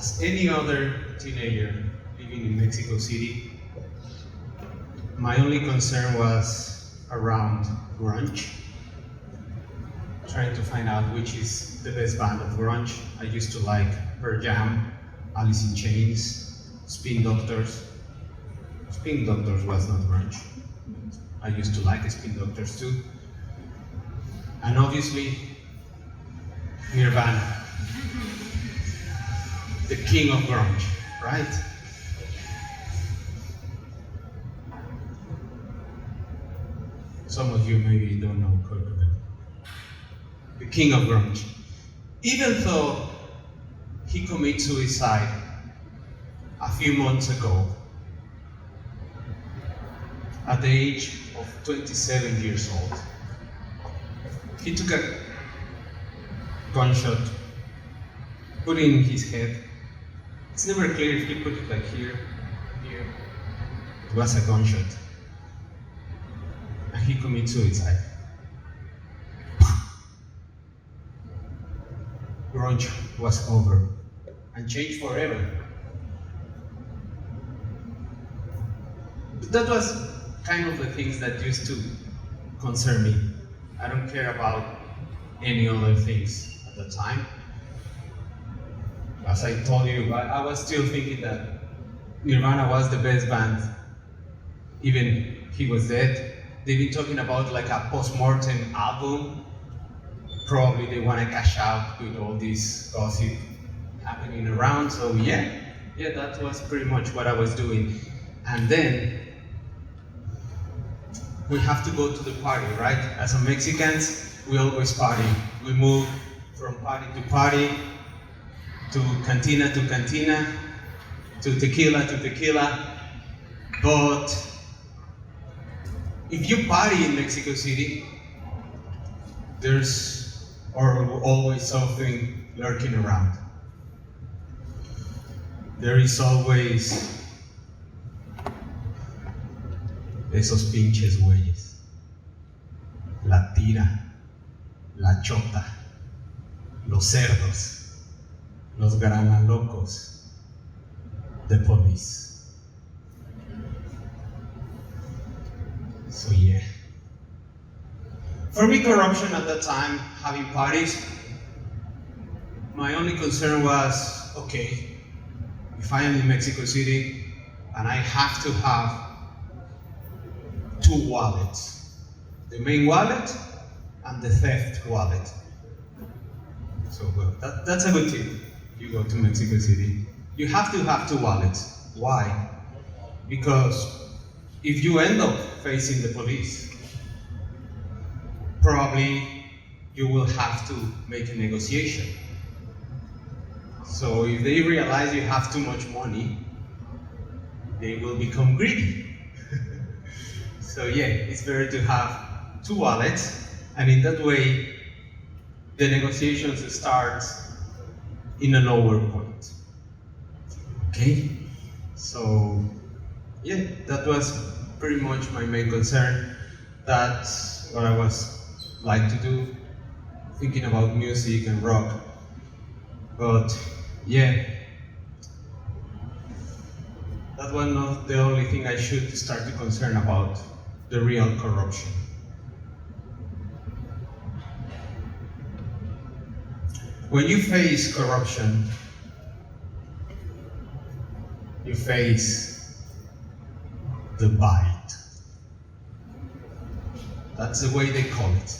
As any other teenager living in Mexico City, my only concern was around grunge, trying to find out which is the best band of grunge. I used to like Pearl Jam, Alice in Chains, Spin Doctors. Spin Doctors was not grunge. I used to like Spin Doctors too. And obviously, Nirvana, the king of grunge, right? Some of you maybe don't know Kurt Cobain. The king of grunge. Even though he committed suicide a few months ago, at the age of 27 years old, he took a gunshot, put it in his head. It's never clear if he put it like here. It was a gunshot. And he committed suicide. Grunge was over and changed forever. But that was kind of the things that used to concern me. I don't care about any other things at the time. As I told you, I was still thinking that Nirvana was the best band, even he was dead. They've been talking about like a post-mortem album. Probably they want to cash out with all this gossip happening around. So yeah, that was pretty much what I was doing. And then we have to go to the party, right? As Mexicans, we always party. We move from party to party, to cantina, to tequila. But if you party in Mexico City, there's always something lurking around. There is always esos pinches güeyes, la tira, la chota, los cerdos, los granalocos, the police. So yeah. For me, corruption at that time, having parties, my only concern was, okay, if I am in Mexico City and I have to have two wallets, the main wallet and the theft wallet. So well, that's a good tip. You go to Mexico City, you have to have two wallets. Why? Because if you end up facing the police, probably you will have to make a negotiation. So if they realize you have too much money, they will become greedy. So yeah, it's better to have two wallets, and in that way, the negotiations start in a lower point. Okay? So yeah, that was pretty much my main concern. That's what I was like to do, thinking about music and rock. But yeah, that was not the only thing I should start to concern about, the real corruption. When you face corruption, you face the bite. That's the way they call it.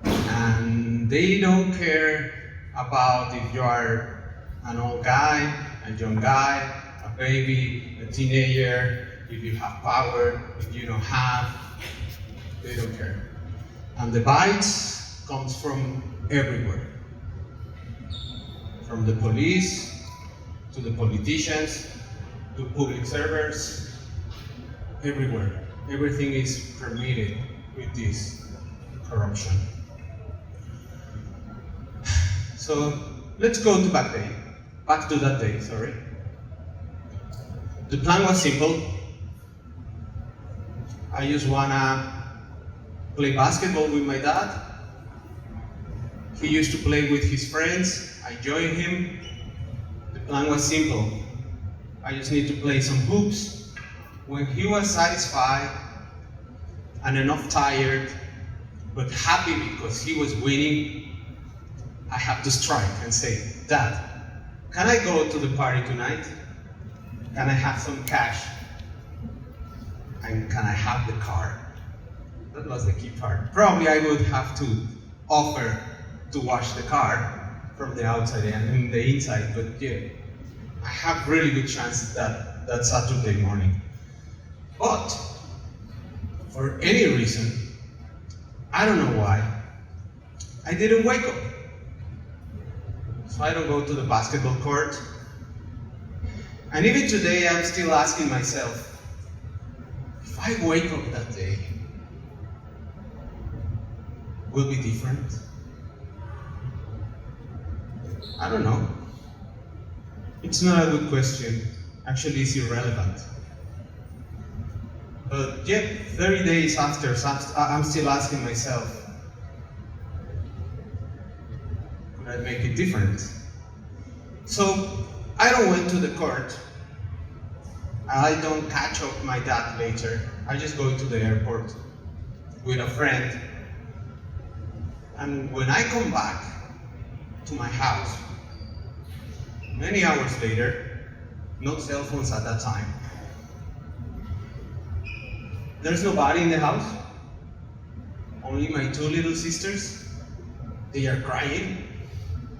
And they don't care about if you are an old guy, a young guy, a baby, a teenager, if you have power, if you don't have, they don't care. And the bites comes from everywhere. From the police, to the politicians, to public servers, everywhere. Everything is permitted with this corruption. So let's go to back to that day, sorry. The plan was simple. I just wanna play basketball with my dad. He used to play with his friends. I joined him. The plan was simple. I just need to play some hoops. When he was satisfied and enough tired, but happy because he was winning, I have to strike and say, Dad, can I go to the party tonight? Can I have some cash? And can I have the car? That was the key part. Probably I would have to offer to wash the car from the outside and the inside, but yeah, I have really good chances that Saturday morning. But for any reason, I don't know why, I didn't wake up. So I don't go to the basketball court. And even today, I'm still asking myself, if I wake up that day, will be different? I don't know. It's not a good question. Actually, it's irrelevant. But yet, 30 days after, I'm still asking myself, could I make it different? So, I don't went to the court. I don't catch up my dad later. I just go to the airport with a friend. And when I come back to my house, many hours later, no cell phones at that time, there's nobody in the house, only my two little sisters. They are crying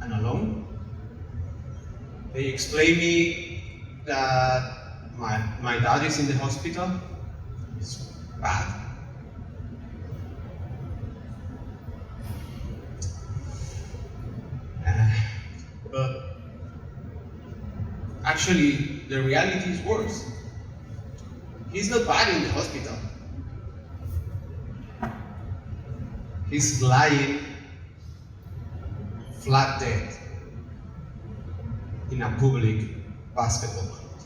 and alone. They explain me that my dad is in the hospital. It's bad. But actually, the reality is worse. He's not bad in the hospital. He's lying flat dead in a public basketball court.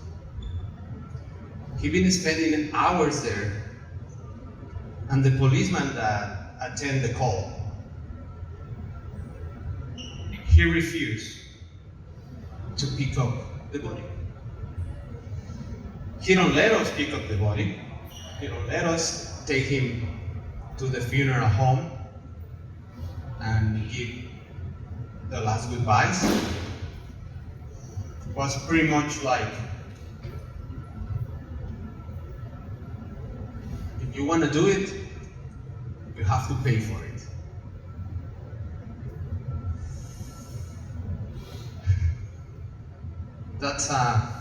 He's been spending hours there, and the policeman that attend the call, he refused to pick up the body. He don't let us pick up the body. He don't let us take him to the funeral home and give the last goodbyes. It was pretty much like, if you want to do it, you have to pay for it. That's a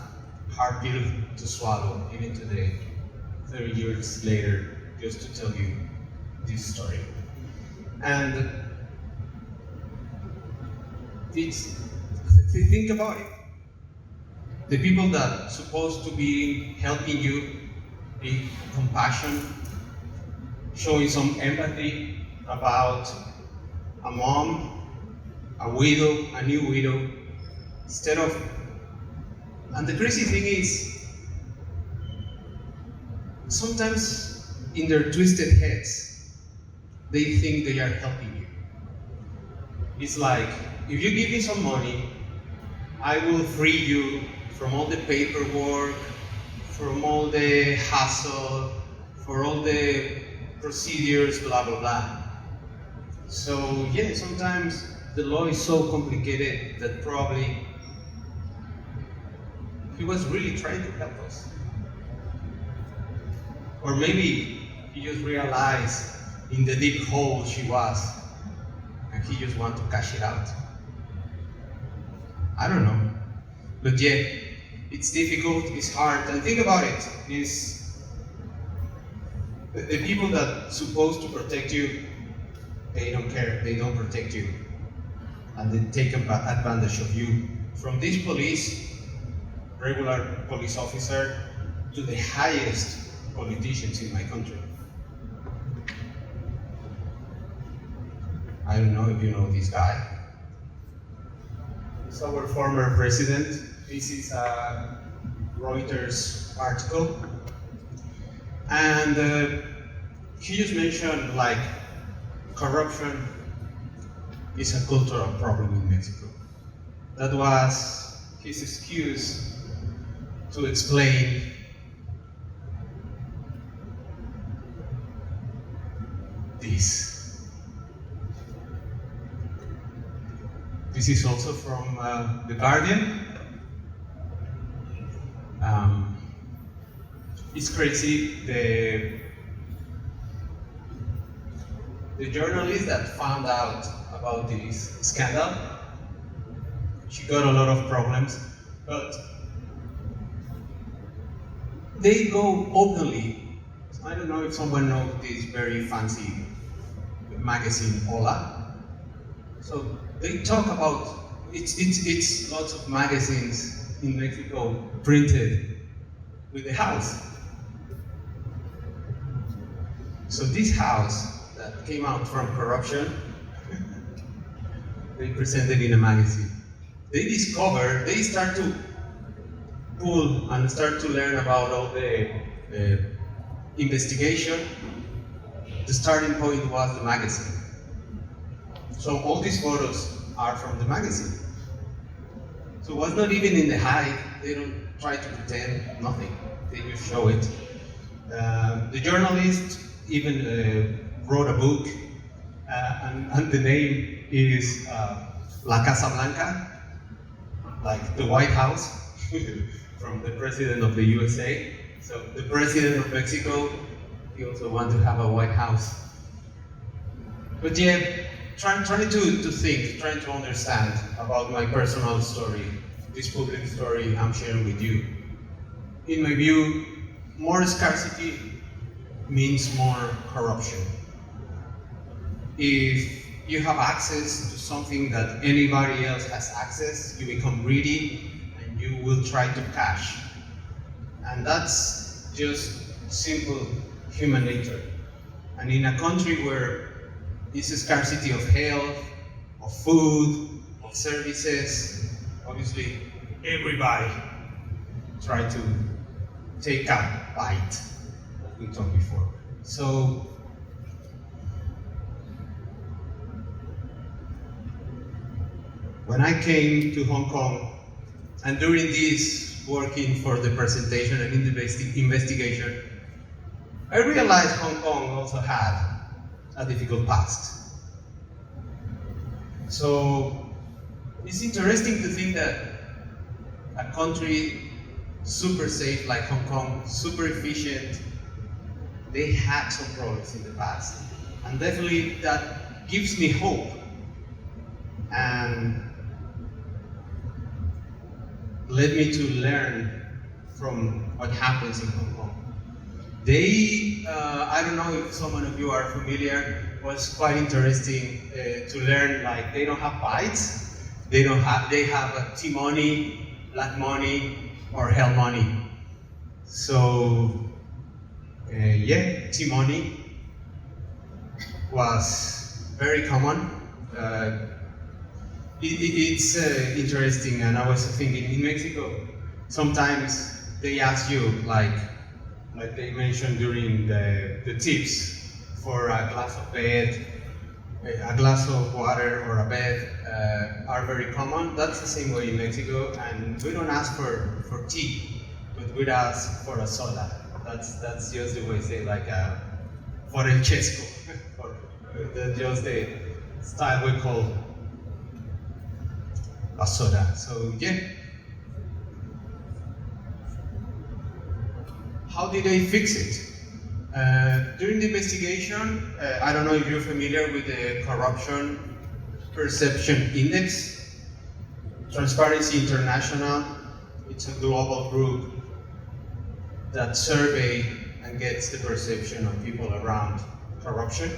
hard pill to swallow, even today, 30 years later, just to tell you this story. And think about it. The people that supposed to be helping you, be compassion, showing some empathy about a mom, a widow, a new widow, instead of. And the crazy thing is, sometimes in their twisted heads, they think they are helping you. It's like, if you give me some money, I will free you from all the paperwork, from all the hassle, for all the procedures, blah, blah, blah. So yeah, sometimes the law is so complicated that probably he was really trying to help us. Or maybe he just realized in the deep hole she was, and he just wanted to cash it out. I don't know. But yeah, it's difficult, it's hard, and think about it, is the people that supposed to protect you, they don't care, they don't protect you, and they take advantage of you. From this police, regular police officer, to the highest politicians in my country. I don't know if you know this guy. He's our former president. This is a Reuters article. And he just mentioned like corruption is a cultural problem in Mexico. That was his excuse to explain this. This is also from The Guardian. It's crazy. The journalist that found out about this scandal, she got a lot of problems, but they go openly. I don't know if someone knows this very fancy magazine, Hola. So they talk about it's lots of magazines in Mexico printed with the house. So this house that came out from corruption, they presented in a magazine. They start to pull and start to learn about all the investigation. The starting point was the magazine. So all these photos are from the magazine. So it was not even in the hide. They don't try to pretend nothing. They just show it. The journalist even wrote a book, and the name is La Casa Blanca, like the White House, from the president of the USA. So the president of Mexico, he also wants to have a White House. But yeah, trying to think, trying to understand about my personal story, this public story I'm sharing with you. In my view, more scarcity means more corruption. If you have access to something that anybody else has access, you become greedy and you will try to cash. And that's just simple human nature. And in a country where it's a scarcity of health, of food, of services, obviously everybody try to take a bite, as we talked before. So when I came to Hong Kong, and during this working for the presentation and investigation, I realized Hong Kong also had a difficult past. So it's interesting to think that a country super safe like Hong Kong, super efficient, they had some problems in the past. And definitely that gives me hope. And led me to learn from what happens in Hong Kong. I don't know if some of you are familiar, was quite interesting to learn, like they don't have bites, they have T-money, black money, or hell money. So, yeah, T-money was very common. It's interesting, and I was thinking, in Mexico, sometimes they ask you, like they mentioned during the tips, for a glass of bed, a glass of water or a bed are very common. That's the same way in Mexico, and we don't ask for tea, but we ask for a soda. That's just the way to say, like for el chesco, just the style we call a soda. So yeah. How did they fix it? During the investigation, I don't know if you're familiar with the Corruption Perception Index. Transparency International, it's a global group that surveys and gets the perception of people around corruption.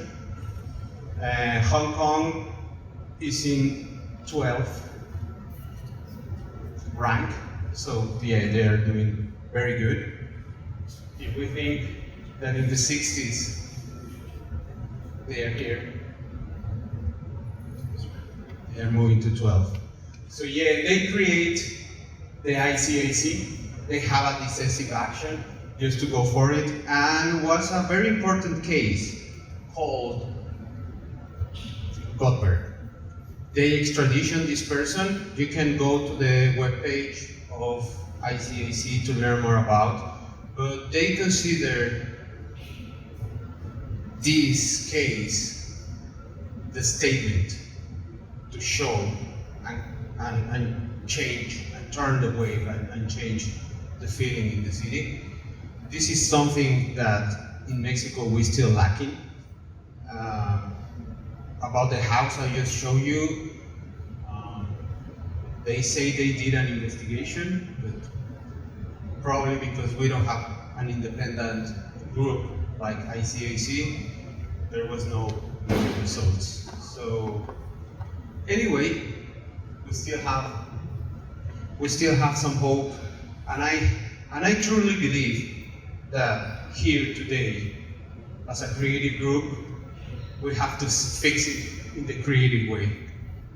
Hong Kong is in 12th rank, so yeah, they're doing very good. If we think that in the 60s, they are here, they are moving to 12. So yeah, they create the ICAC, they have a decisive action just to go for it, and was a very important case called Godberg. they extradition this person, you can go to the webpage of ICAC to learn more about, but they consider this case the statement to show and change and turn the wave and change the feeling in the city. This is something that in Mexico we're still lacking. About the house I just showed you, they say they did an investigation, but probably because we don't have an independent group like ICAC, there was no results. So anyway, we still have some hope, and I truly believe that here today, as a creative group, we have to fix it in the creative way.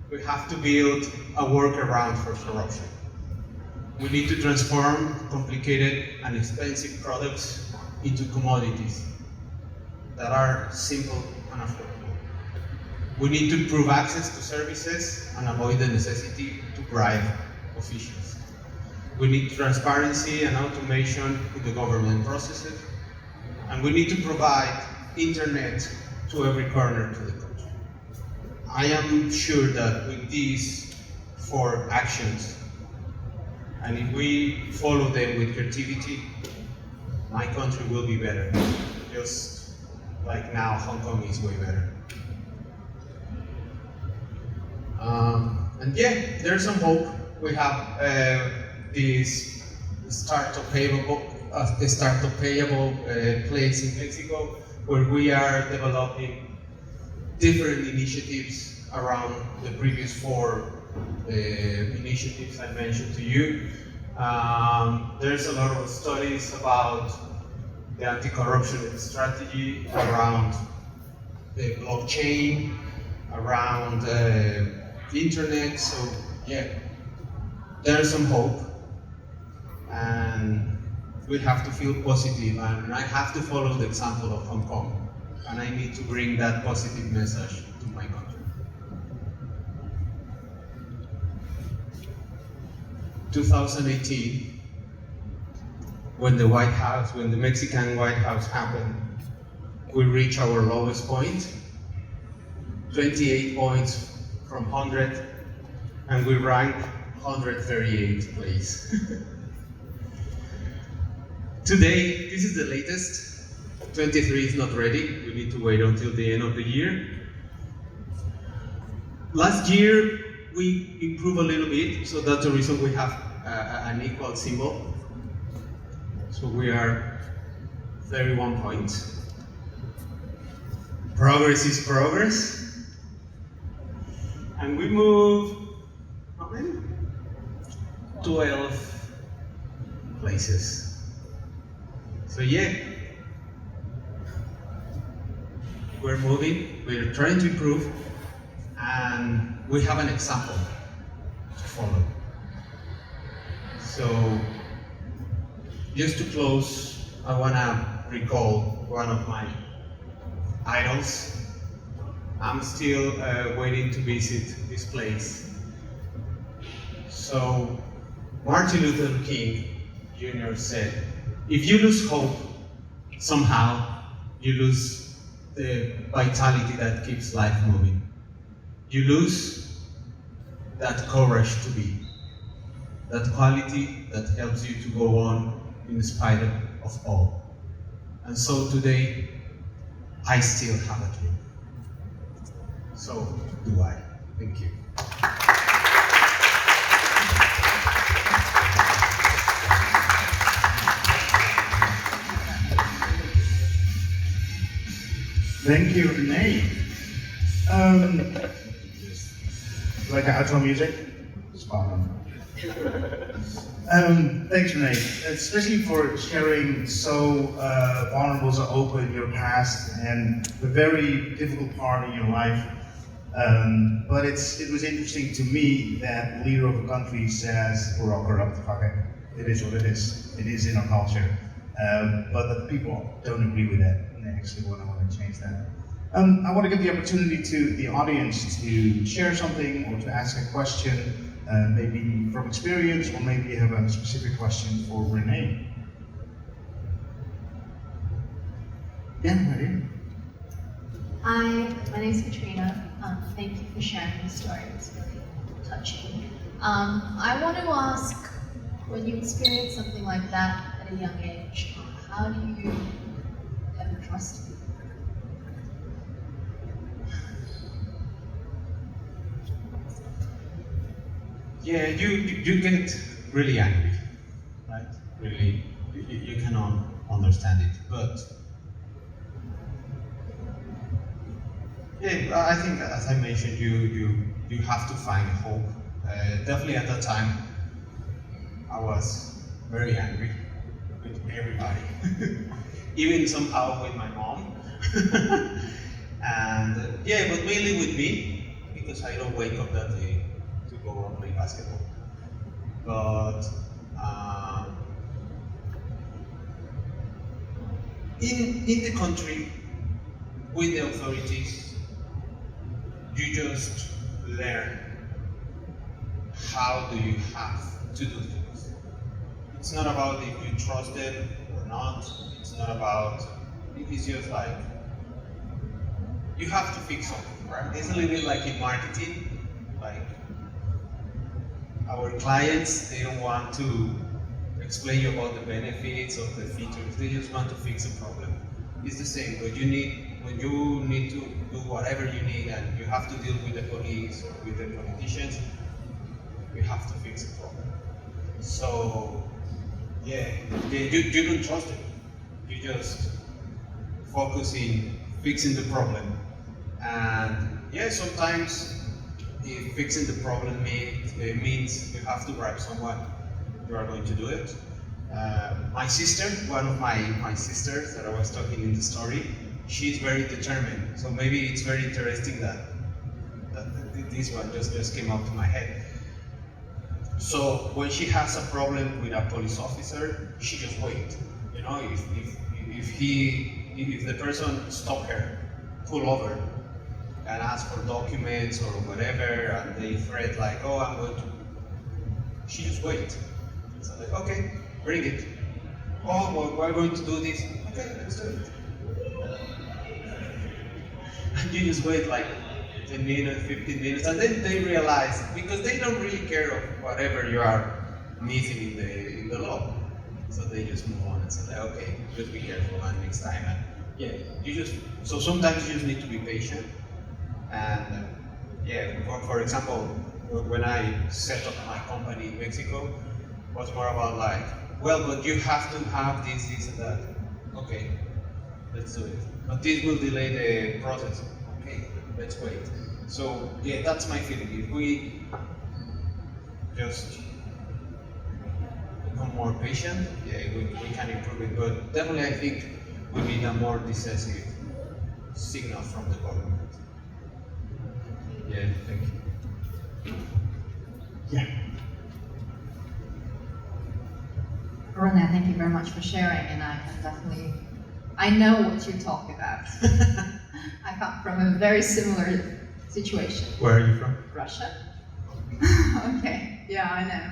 We have to build a workaround for corruption. We need to transform complicated and expensive products into commodities that are simple and affordable. We need to improve access to services and avoid the necessity to bribe officials. We need transparency and automation in the government processes, and we need to provide internet to every corner to the country. I am sure that with these 4 actions, and if we follow them with creativity, my country will be better. Just like now, Hong Kong is way better. And yeah, there's some hope. We have this startup payable place in Mexico, where we are developing different initiatives around the previous 4 initiatives I mentioned to you. There's a lot of studies about the anti-corruption strategy around the blockchain, around the internet. So yeah, there's some hope, and we have to feel positive, and I have to follow the example of Hong Kong, and I need to bring that positive message to my country. 2018, when the Mexican White House happened, we reached our lowest point, 28 points from 100, and we ranked 138th place. Today, this is the latest. 23 is not ready. We need to wait until the end of the year. Last year, we improved a little bit, so that's the reason we have an equal symbol. So we are 31 points. Progress is progress. And we move, how many? 12 places. So yeah, we're moving, we're trying to improve, and we have an example to follow. So, just to close, I want to recall one of my idols. I'm still waiting to visit this place. So, Martin Luther King Jr. said, if you lose hope, somehow you lose the vitality that keeps life moving. You lose that courage to be, that quality that helps you to go on in spite of all. And so today, I still have a dream. So do I. Thank you. Thank you, Rene. Like outro music? Spot on. Thanks, Rene, especially for sharing so vulnerable, so open your past and a very difficult part in your life. But it was interesting to me that the leader of a country says, we're all corrupt, fuck it. It is what it is. It is in our culture. But the people don't agree with that, and they actually want to change that. I want to give the opportunity to the audience to share something or to ask a question, maybe from experience, or maybe you have a specific question for Rene. Yeah, right here. Hi, my name is Katrina. Thank you for sharing your story. It's really touching. I want to ask, when you experience something like that at a young age, how do you ever trust people? Yeah, you get really angry, right? Really, you cannot understand it. But yeah, I think as I mentioned, you have to find hope. Definitely at that time, I was very angry with everybody, even somehow with my mom. And yeah, but mainly with me, because I don't wake up that day to go and play basketball. But in the country, with the authorities, you just learn how do you have to do things. It's not about if you trust them or not. It's not about, it's just like, you have to fix something, right? It's a little bit like in marketing, like our clients, they don't want to explain you about the benefits of the features, they just want to fix a problem. It's the same, when you need to do whatever you need and you have to deal with the police or with the politicians, you have to fix a problem. So, yeah, you don't trust them. You just focus in fixing the problem. And yeah, sometimes if fixing the problem means you have to bribe someone, you are going to do it. My sister, one of my sisters that I was talking in the story, she's very determined. So maybe it's very interesting that this one just came up to my head. So when she has a problem with a police officer, she just waits. You know, if the person stop her, pull over, and ask for documents or whatever, and they threat like, oh, I'm going to, she just waits. So like, okay, bring it. Oh, well, we're going to do this. Okay, let's do it. And you just wait like 10 minutes, 15 minutes, and then they realize, because they don't really care of whatever you are missing in the law. So they just move on and say, okay, just be careful and next time. And yeah, so sometimes you just need to be patient. And yeah, for example, when I set up my company in Mexico, it was more about like, well, but you have to have this and that. Okay, let's do it. But this will delay the process. Okay, let's wait. So yeah, that's my feeling. If we just become more patient, yeah, we can improve it. But definitely I think we need a more decisive signal from the government. Yeah, thank you. Yeah. Rene, thank you very much for sharing, and I know what you're talking about. I come from a very similar situation. Where are you from? Russia. Okay, yeah, I know.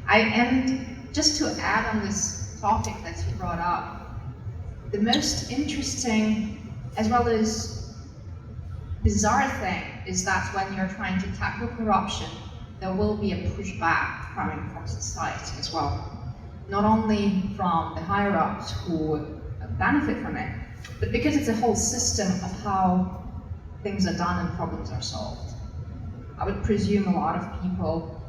And just to add on this topic that you brought up, the most interesting as well as bizarre thing is that when you're trying to tackle corruption, there will be a pushback coming from society as well. Not only from the higher ups who benefit from it, but because it's a whole system of how things are done and problems are solved. I would presume a lot of people,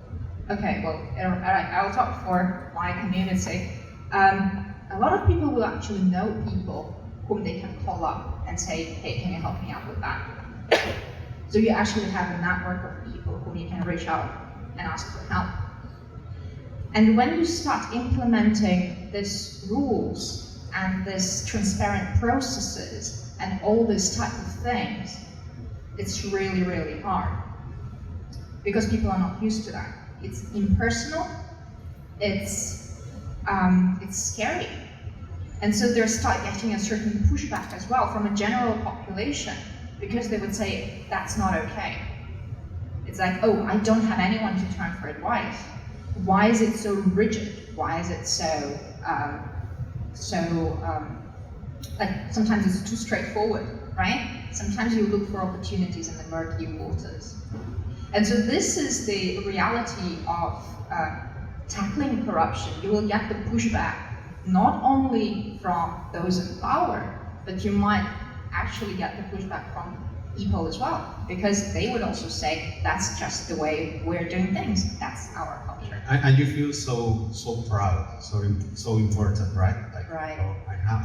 okay, well, all right, I'll talk for my community. A lot of people will actually know people whom they can call up and say, hey, can you help me out with that? So you actually have a network of people whom you can reach out and ask for help. And when you start implementing these rules and these transparent processes and all these type of things, it's really, really hard. Because people are not used to that. It's impersonal, it's scary. And so they start getting a certain pushback as well from a general population because they would say that's not okay. It's like, oh, I don't have anyone to turn for advice. Why is it so rigid? Why is it so, like sometimes it's too straightforward, right? Sometimes you look for opportunities in the murky waters. And so this is the reality of tackling corruption. You will get the pushback not only from those in power, but you might actually get the pushback from people as well, because they would also say that's just the way we're doing things. That's our culture. And you feel so proud, so important, right? Like, Right. oh,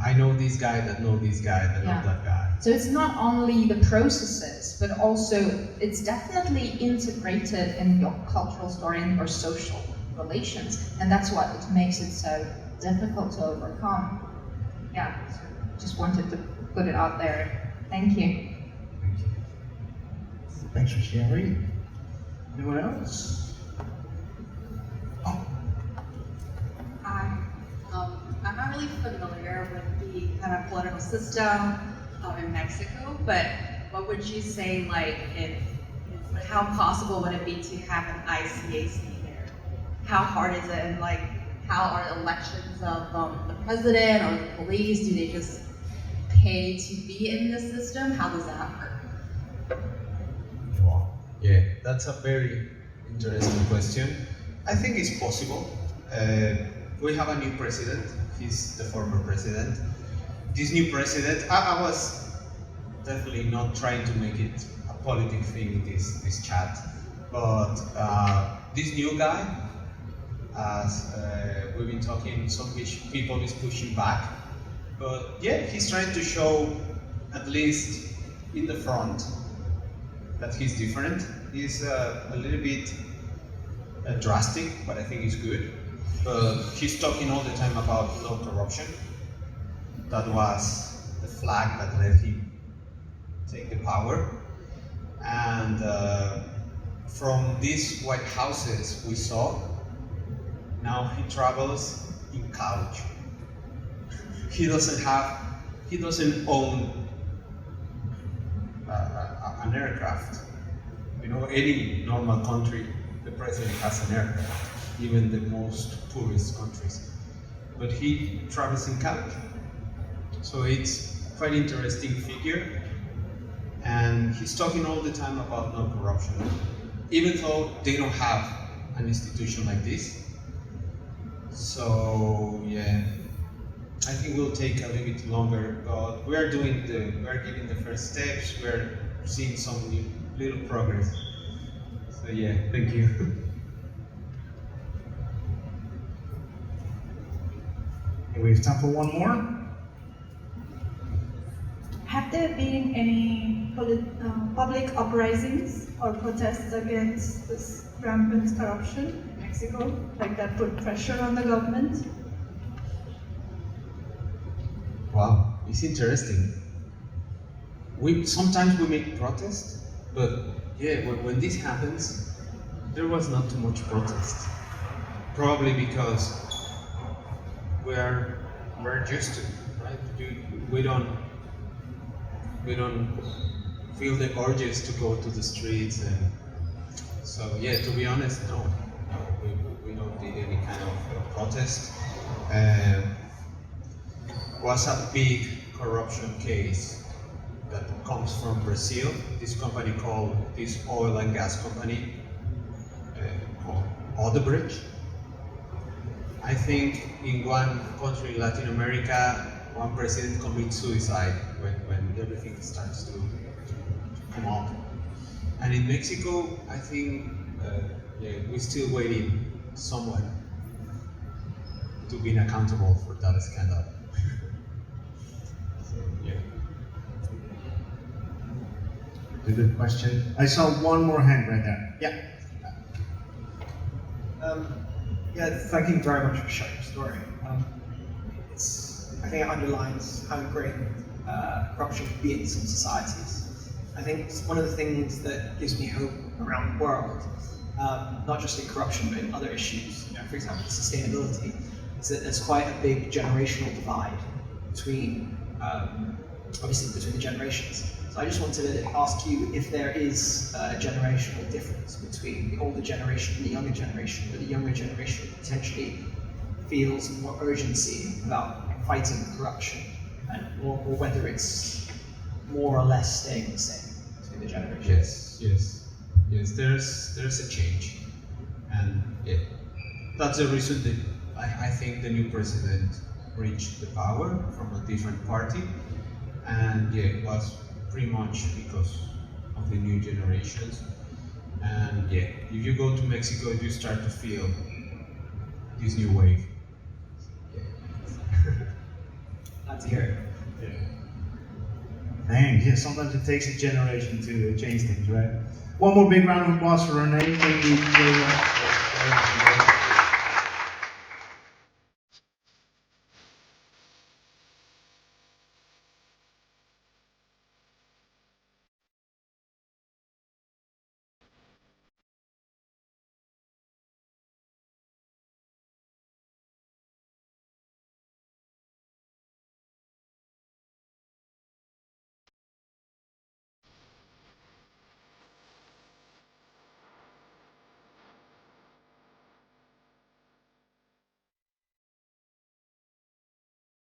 I know this guy that know this guy that know that guy. So it's not only the processes, but also it's definitely integrated in your cultural story and your social relations, and that's what it makes it so difficult to overcome. Yeah, so just wanted to put it out there. Thank you. Thanks for sharing. Anyone else? Oh, I'm not really familiar with the kind of political system in Mexico, but what would you say, like, how possible would it be to have an ICAC there? How hard is it, and like, how are elections of the president or the police? Do they just pay to be in the system? How does that work? Yeah, that's a very interesting question. I think it's possible. We have a new president. He's the former president. This new president, I was definitely not trying to make it a politic thing, this chat, but this new guy, as we've been talking, some people is pushing back, but yeah, he's trying to show, at least in the front, that he's different. He's a little bit drastic, but I think it's good. But he's talking all the time about no corruption. That was the flag that let him take the power. And from these White Houses we saw, now he travels in couch. He doesn't own an aircraft. You know, any normal country, the president has an aircraft, even the most poorest countries. But he travels in couch. So it's quite interesting figure. And he's talking all the time about no corruption, even though they don't have an institution like this. So yeah, I think we'll take a little bit longer, but we're giving the first steps. We're seeing some little progress. So yeah, thank you. we have time for one more. Have there been any public uprisings or protests against this rampant corruption in Mexico, like that put pressure on the government? Wow, it's interesting. Sometimes we make protests, but yeah, when this happens, there was not too much protest. Probably because we're used to it, right? We don't feel the urges to go to the streets, and so yeah. To be honest, no, we don't need any kind of protest. Was a big corruption case that comes from Brazil. This company called this oil and gas company called Odebrecht. I think in one country in Latin America, one president commits suicide when everything starts to come up. And in Mexico, I think we're still waiting someone to be accountable for that scandal. So, yeah. A good question. I saw one more hand right there. Yeah. Thank you very much for sharing your story. I think it underlines how great corruption can be in some societies. I think it's one of the things that gives me hope around the world, not just in corruption but in other issues. For example, sustainability, is that there's quite a big generational divide between, obviously between the generations. So I just wanted to ask you if there is a generational difference between the older generation and the younger generation, where the younger generation potentially feels more urgency about fighting corruption, or whether it's more or less staying the same between the generations. Yes. There's a change, and yeah, that's the reason that I think the new president reached the power from a different party, and yeah, it was pretty much because of the new generations. And yeah, if you go to Mexico, you start to feel this new wave. Glad to hear it. Thanks. Yeah, sometimes it takes a generation to change things, right? One more big round of applause for Rene. Thank you very much.